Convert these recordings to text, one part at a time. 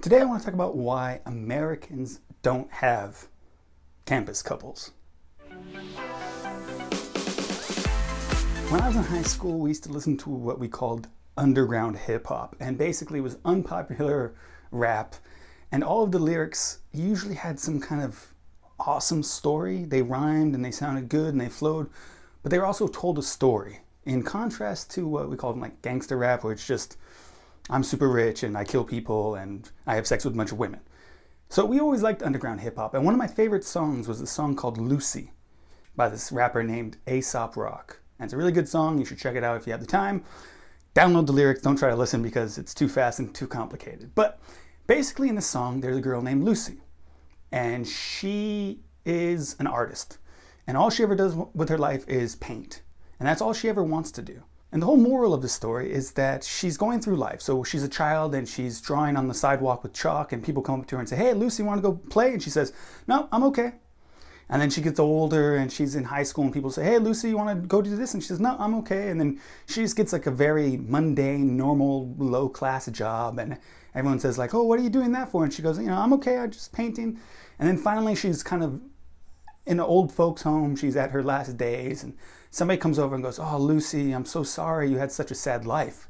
Today I want to talk about why Americans don't have campus couples. When I was in high school, we used to listen to what we called underground hip hop, and basically it was unpopular rap, and all of the lyrics usually had some kind of awesome story. They rhymed and they sounded good and they flowed, but they were also told a story. In contrast to what we call like gangster rap, where it's just I'm super rich and I kill people and I have sex with a bunch of women. So we always liked underground hip hop, and one of my favorite songs was a song called Lucy by this rapper named Aesop Rock. And it's a really good song. You should check it out if you have the time. Download the lyrics. Don't try to listen because it's too fast and too complicated. But basically in the song, there's a girl named Lucy, and she is an artist. And all she ever does with her life is paint. And that's all she ever wants to do. And the whole moral of the story is that she's going through life. So she's a child and she's drawing on the sidewalk with chalk, and people come up to her and say, "Hey, Lucy, want to go play?" And she says, "No, I'm okay." And then she gets older and she's in high school and people say, "Hey, Lucy, you want to go do this?" And she says, "No, I'm okay." And then she just gets like a very mundane, normal, low-class job. And everyone says like, "Oh, what are you doing that for?" And she goes, "I'm okay, I'm just painting." And then finally she's kind of in an old folks home. She's at her last days, and somebody comes over and goes, "Oh, Lucy, I'm so sorry you had such a sad life."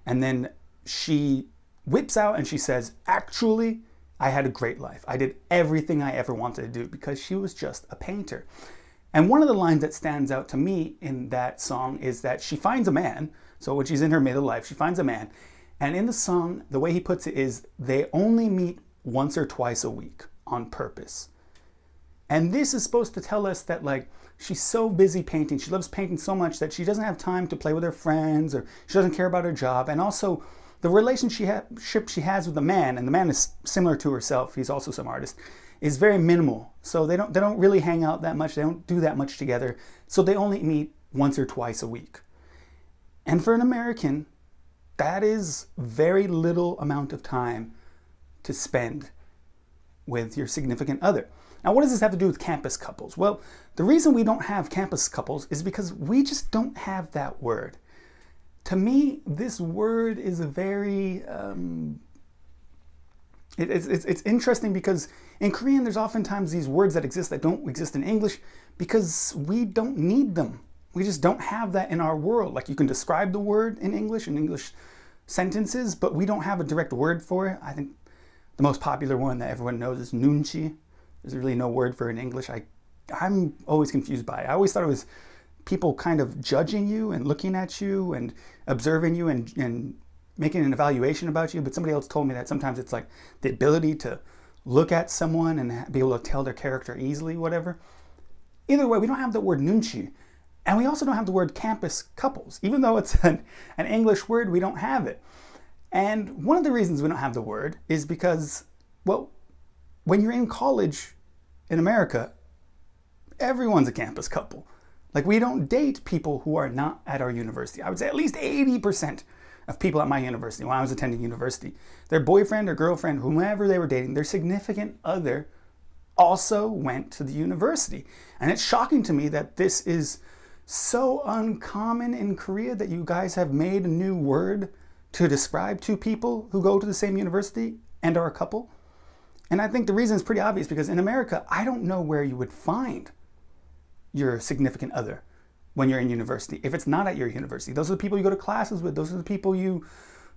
And then she whips out and she says, "Actually, I had a great life. I did everything I ever wanted to do," because she was just a painter. And one of the lines that stands out to me in that song is that she finds a man. So when she's in her middle life, she finds a man. And in the song, the way he puts it is they only meet once or twice a week on purpose. And this is supposed to tell us that like she's so busy painting, she loves painting so much that she doesn't have time to play with her friends, or she doesn't care about her job. And also the relationship she has with the man, and the man is similar to herself, he's also some artist, is very minimal. So they don't really hang out that much, they don't do that much together. So they only meet once or twice a week. And for an American, that is very little amount of time to spend with your significant other. Now, what does this have to do with campus couples? Well, the reason we don't have campus couples is because we just don't have that word. To me, this word is a very, it's interesting because in Korean, there's oftentimes these words that exist that don't exist in English because we don't need them. We just don't have that in our world. Like you can describe the word in English sentences, but we don't have a direct word for it. I think the most popular one that everyone knows is nunchi. There's really no word for it in English. I'm always confused by it. I always thought it was people kind of judging you and looking at you and observing you and making an evaluation about you. But somebody else told me that sometimes it's like the ability to look at someone and be able to tell their character easily, whatever. Either way, we don't have the word nunchi. And we also don't have the word campus couples. Even though it's an English word, we don't have it. And one of the reasons we don't have the word is because, well, when you're in college in America, everyone's a campus couple. Like we don't date people who are not at our university. I would say at least 80% of people at my university, when I was attending university, their boyfriend or girlfriend, whomever they were dating, their significant other also went to the university. And it's shocking to me that this is so uncommon in Korea that you guys have made a new word to describe two people who go to the same university and are a couple. And I think the reason is pretty obvious because in America, I don't know where you would find your significant other when you're in university. If it's not at your university, those are the people you go to classes with. Those are the people you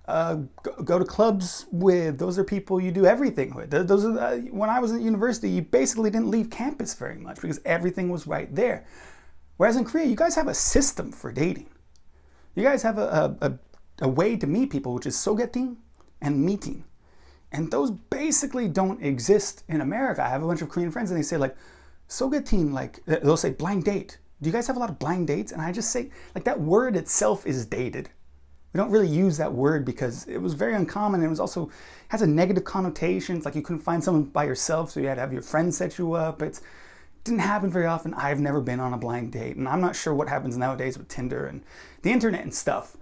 go to clubs with. Those are people you do everything with. Those are when I was at university, you basically didn't leave campus very much because everything was right there. Whereas in Korea, you guys have a system for dating. You guys have a way to meet people, which is sogeting and meeting. And those basically don't exist in America. I have a bunch of Korean friends and they say like, sogeting, like they'll say blind date. Do you guys have a lot of blind dates? And I just say like that word itself is dated. We don't really use that word because it was very uncommon, and it was also has a negative connotation. It's like you couldn't find someone by yourself, so you had to have your friend set you up. It didn't happen very often. I've never been on a blind date, and I'm not sure what happens nowadays with Tinder and the internet and stuff.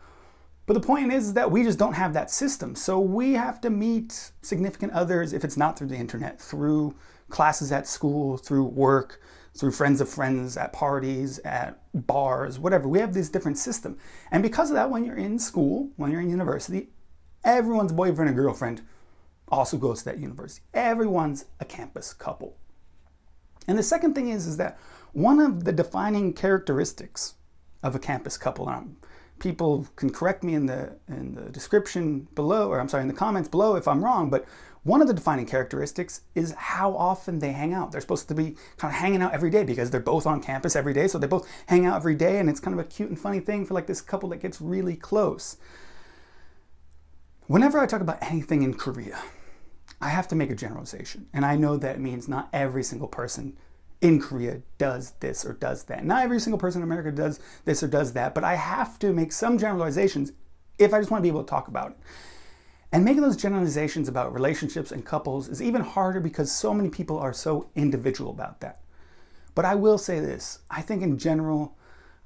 But the point is that we just don't have that system. So we have to meet significant others, if it's not through the internet, through classes at school, through work, through friends of friends, at parties, at bars, whatever. We have this different system. And because of that, when you're in school, when you're in university, everyone's boyfriend or girlfriend also goes to that university. Everyone's a campus couple. And the second thing is that one of the defining characteristics of a campus couple, people can correct me in the description below, or I'm sorry, in the comments below if I'm wrong, but one of the defining characteristics is how often they hang out. They're supposed to be kind of hanging out every day because they're both on campus every day, so they both hang out every day, and it's kind of a cute and funny thing for like this couple that gets really close. Whenever I talk about anything in Korea, I have to make a generalization, and I know that means not every single person in Korea does this or does that. Not every single person in America does this or does that, but I have to make some generalizations if I just want to be able to talk about it. And making those generalizations about relationships and couples is even harder because so many people are so individual about that. But I will say this, I think in general,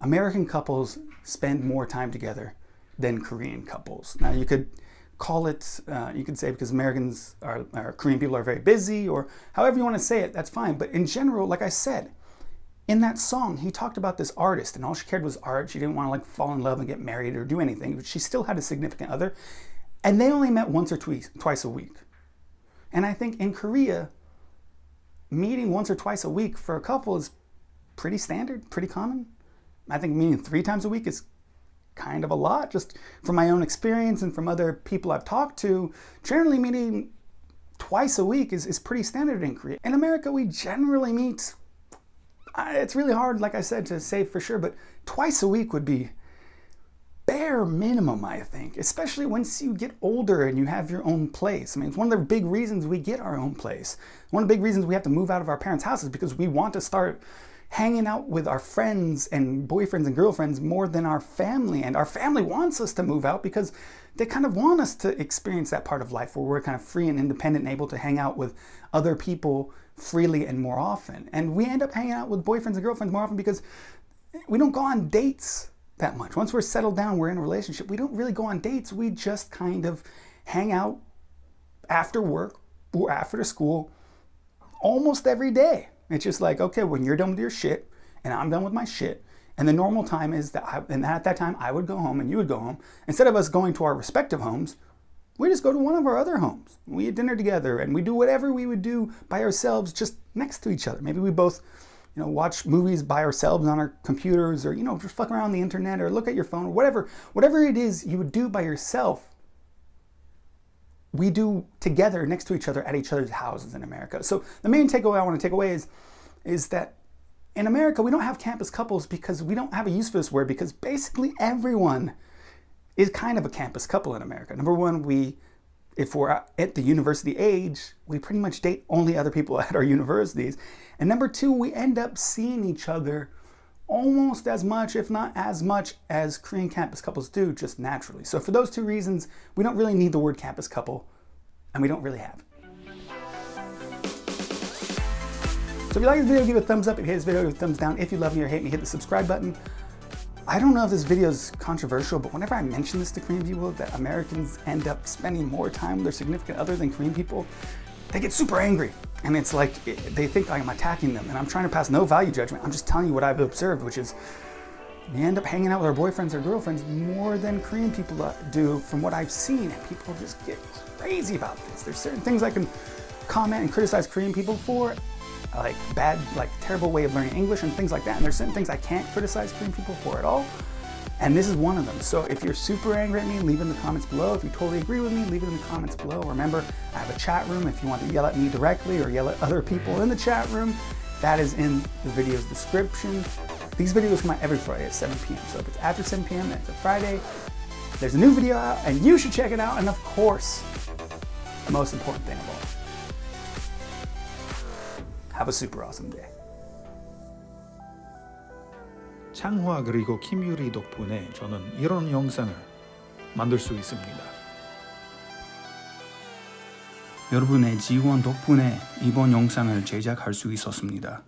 American couples spend more time together than Korean couples. Now you could call it, you could say because Americans or Korean people are very busy, or however you want to say it, that's fine. But in general, like I said, in that song, he talked about this artist and all she cared was art. She didn't want to like fall in love and get married or do anything, but she still had a significant other. And they only met once or twice a week. And I think in Korea, meeting once or twice a week for a couple is pretty standard, pretty common. I think meeting 3 times a week is kind of a lot, just from my own experience and from other people I've talked to. Generally meeting twice a week is pretty standard in Korea. In America, we generally meet, it's really hard, like I said, to say for sure, but twice a week would be bare minimum, I think, especially once you get older and you have your own place. I mean, it's one of the big reasons we get our own place. One of the big reasons we have to move out of our parents' houses because we want to start hanging out with our friends and boyfriends and girlfriends more than our family. And our family wants us to move out because they kind of want us to experience that part of life where we're kind of free and independent and able to hang out with other people freely and more often. And we end up hanging out with boyfriends and girlfriends more often because we don't go on dates that much. Once we're settled down, we're in a relationship, we don't really go on dates. We just kind of hang out after work or after school almost every day. It's just like, okay, when you're done with your shit and I'm done with my shit, and the normal time is that at that time I would go home and you would go home. Instead of us going to our respective homes, we just go to one of our other homes. We eat dinner together and we do whatever we would do by ourselves just next to each other. Maybe we both watch movies by ourselves on our computers, or, just fuck around on the internet or look at your phone, or whatever it is you would do by yourself, we do together next to each other at each other's houses in America. So the main takeaway I want to take away is that in America, we don't have campus couples because we don't have a use for this word, because basically everyone is kind of a campus couple in America. Number one, if we're at the university age, we pretty much date only other people at our universities. And number two, we end up seeing each other almost as much, if not as much, as Korean campus couples do, just naturally. So for those 2 reasons, we don't really need the word campus couple, and we don't really have it. So if you like this video, give it a thumbs up. If you hate this video, give it a thumbs down. If you love me or hate me, hit the subscribe button. I don't know if this video is controversial, but whenever I mention this to Korean people, that Americans end up spending more time with their significant other than Korean people, they get super angry. And it's like, they think I'm attacking them. And I'm trying to pass no value judgment. I'm just telling you what I've observed, which is we end up hanging out with our boyfriends or girlfriends more than Korean people do from what I've seen. And people just get crazy about this. There's certain things I can comment and criticize Korean people for, like terrible way of learning English and things like that. And there's certain things I can't criticize Korean people for at all. And this is one of them. So if you're super angry at me, leave it in the comments below. If you totally agree with me, leave it in the comments below. Remember, I have a chat room if you want to yell at me directly or yell at other people in the chat room. That is in the video's description. These videos come out every Friday at 7 p.m. So if it's after 7 p.m. and it's a Friday, there's a new video out and you should check it out. And of course, the most important thing of all, have a super awesome day. 창화 그리고 김유리 덕분에 저는 이런 영상을 만들 수 있습니다. 여러분의 지원 덕분에 이번 영상을 제작할 수 있었습니다.